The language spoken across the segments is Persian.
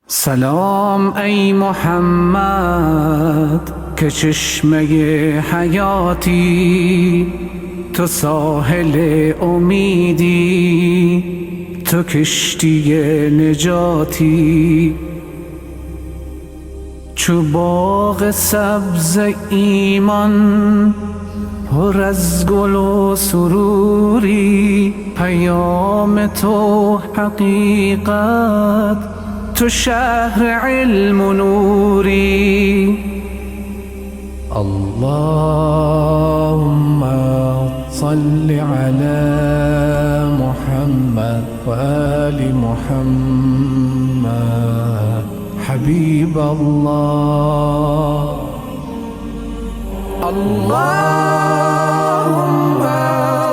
سلام ای محمد که چشمه حیاتی، تو ساحل امیدی، تو کشتی نجاتی. چو باغ سبز ایمان پر از گل و سروری، پیام تو حقیقت، تو شهر علم و نوری. اللهم صل على محمد وآل محمد حبيب الله. اللهم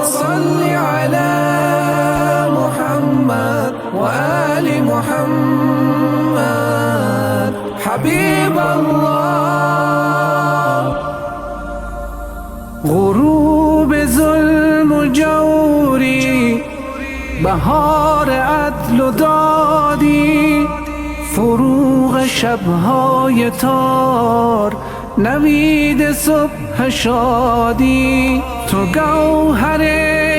صل على محمد وآل محمد حبيب الله. غروب ظلم و جوری، بهار عدل و دادی، فروغ شبهای تار، نوید صبح شادی. تو گوهر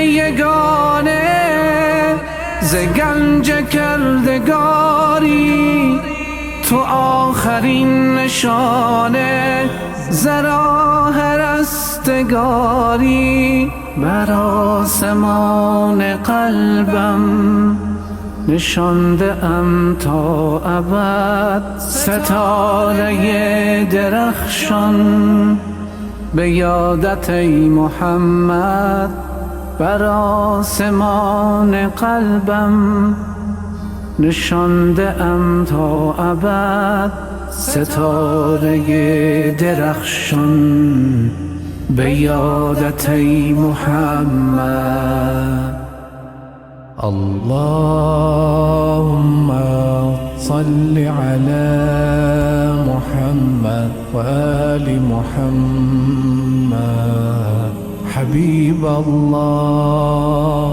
یگانه ز گنج کردگاری، تو آخرین نشانه ز راه رستگاری. بر آسمان قلبم نشانده ام تا ابد، ستاره درخشان به یادت ای محمد. بر آسمان قلبم نشانده ام تا ابد، ستاره درخشان به یادت ای محمد. اللهم صل على محمد وآل محمد حبيب الله.